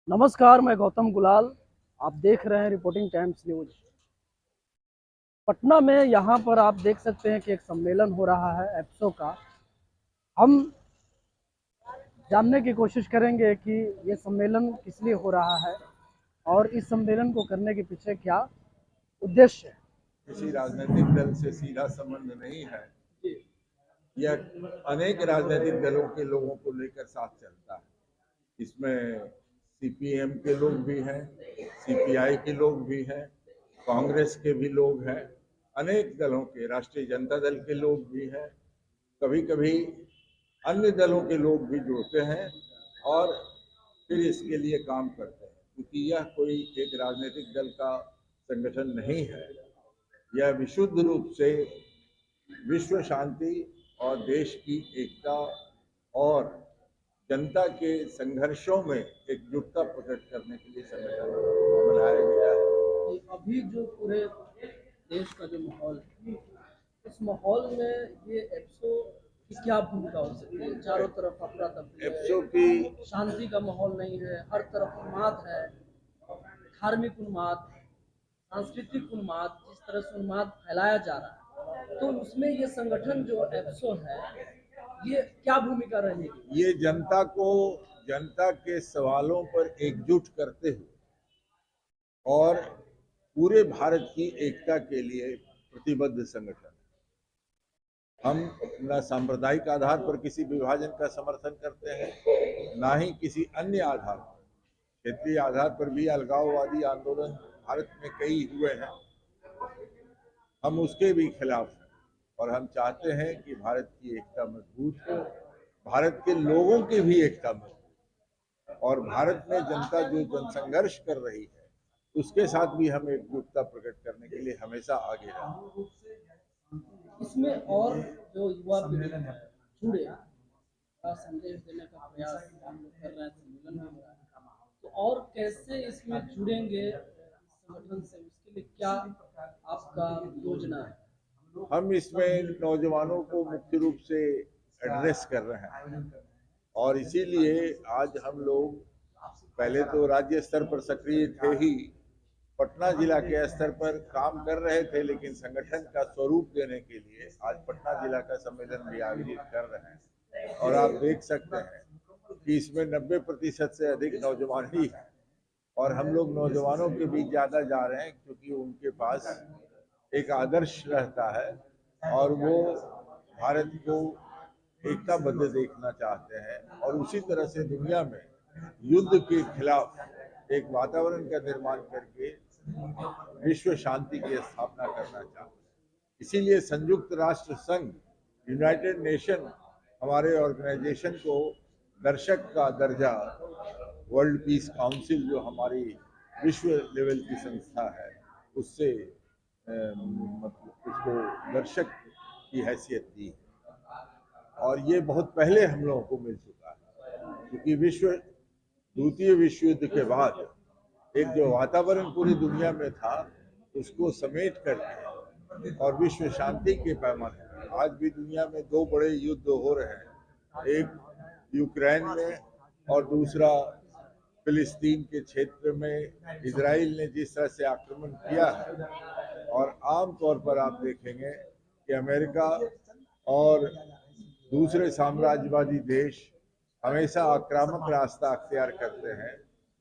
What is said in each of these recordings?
नमस्कार, मैं गौतम गुलाल। आप देख रहे हैं रिपोर्टिंग टाइम्स न्यूज। पटना में यहाँ पर आप देख सकते हैं कि एक सम्मेलन हो रहा है एप्सो का। हम जानने की कोशिश करेंगे कि ये सम्मेलन किस लिए हो रहा है और इस सम्मेलन को करने के पीछे क्या उद्देश्य है। किसी राजनीतिक दल से सीधा संबंध नहीं है। यह अनेक राजनीतिक दलों के लोगों को लेकर साथ चलता है। इसमें सीपीएम के लोग भी हैं, सीपीआई के लोग भी हैं, कांग्रेस के भी लोग हैं, अनेक दलों के, राष्ट्रीय जनता दल के लोग भी हैं, कभी कभी अन्य दलों के लोग भी जुड़ते हैं और फिर इसके लिए काम करते हैं, क्योंकि यह कोई एक राजनीतिक दल का संगठन नहीं है। यह विशुद्ध रूप से विश्व शांति और देश की एकता और जनता के संघर्षों में एकजुटता प्रकट करने के लिए संगठन बनाया गया है। अभी जो पूरे देश का जो माहौल है, इस माहौल में ये एप्सो की क्या भूमिका हो सकती है। चारों तरफ अफरा तफरी है, एप्सो की शांति का माहौल नहीं है, हर तरफ उन्माद है, धार्मिक उन्माद, सांस्कृतिक उन्माद, जिस तरह से उन्माद फैलाया जा रहा है, तो उसमें ये संगठन जो एप्सो है, ये क्या भूमिका रहेगी। ये जनता के सवालों पर एकजुट करते हुए और पूरे भारत की एकता के लिए प्रतिबद्ध संगठन। हम न सांप्रदायिक आधार पर किसी विभाजन का समर्थन करते हैं, ना ही किसी अन्य आधार पर। क्षेत्रीय आधार पर भी अलगाववादी आंदोलन भारत में कई हुए हैं, हम उसके भी खिलाफ हैं और हम चाहते हैं कि भारत की एकता मजबूत हो, भारत के लोगों की भी एकता मजबूत हो और भारत में जनता जो जनसंघर्ष कर रही है उसके साथ भी हम एकजुटता प्रकट करने के लिए हमेशा आगे रहें। इसमें और जो युवा पीढ़ी है जुड़े का संदेश देने का प्रयास हम लोग कर रहे हैं, सम्मेलन में हो रहा है, तो और कैसे इसमें जुड़ेंगे इस संगठन से, उसके लिए क्या आपका योजना है। हम इसमें नौजवानों को मुख्य रूप से एड्रेस कर रहे हैं और इसीलिए आज हम लोग पहले तो राज्य स्तर पर सक्रिय थे ही, पटना जिला के स्तर पर काम कर रहे थे, लेकिन संगठन का स्वरूप देने के लिए आज पटना जिला का सम्मेलन भी आयोजित कर रहे हैं और आप देख सकते हैं कि इसमें 90% से अधिक नौजवान ही हैं और हम लोग नौजवानों के बीच ज़्यादा जा रहे हैं क्योंकि उनके पास एक आदर्श रहता है और वो भारत को एकताबद्ध देखना चाहते हैं और उसी तरह से दुनिया में युद्ध के खिलाफ एक वातावरण का निर्माण करके विश्व शांति की स्थापना करना चाहते हैं। इसीलिए संयुक्त राष्ट्र संघ, यूनाइटेड नेशन, हमारे ऑर्गेनाइजेशन को दर्शक का दर्जा, वर्ल्ड पीस काउंसिल जो हमारी विश्व लेवल की संस्था है, उससे मतलब उसको दर्शक की हैसियत दी और ये बहुत पहले हम लोगों को मिल चुका है, क्योंकि द्वितीय विश्व युद्ध के बाद एक जो वातावरण पूरी दुनिया में था उसको समेट करके और विश्व शांति के पैमाने पर आज भी दुनिया में दो बड़े युद्ध हो रहे हैं, एक यूक्रेन में और दूसरा फिलिस्तीन के क्षेत्र में इजराइल ने जिस तरह से आक्रमण किया है। और आम तौर पर आप देखेंगे कि अमेरिका और दूसरे साम्राज्यवादी देश हमेशा आक्रामक रास्ता अख्तियार करते हैं।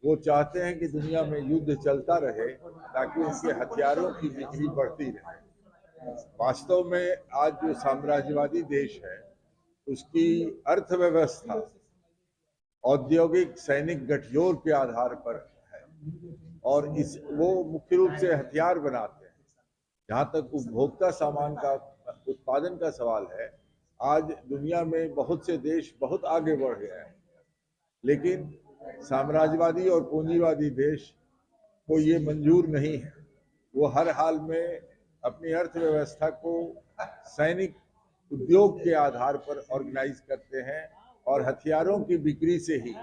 वो चाहते हैं कि दुनिया में युद्ध चलता रहे ताकि उनके हथियारों की बिक्री बढ़ती रहे। वास्तव में आज जो साम्राज्यवादी देश है उसकी अर्थव्यवस्था औद्योगिक सैनिक गठजोड़ के आधार पर है और वो मुख्य रूप से हथियार बनाते हैं। जहाँ तक उपभोक्ता सामान का उत्पादन का सवाल है, आज दुनिया में बहुत से देश बहुत आगे बढ़ गए हैं, लेकिन साम्राज्यवादी और पूंजीवादी देश को ये मंजूर नहीं है। वो हर हाल में अपनी अर्थव्यवस्था को सैनिक उद्योग के आधार पर ऑर्गेनाइज करते हैं और हथियारों की बिक्री से ही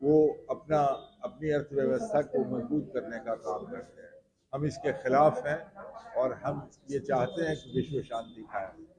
वो अपनी अर्थव्यवस्था को मजबूत करने का काम करते हैं। हम इसके खिलाफ हैं और हम ये चाहते हैं कि विश्व शांति कायम रहे।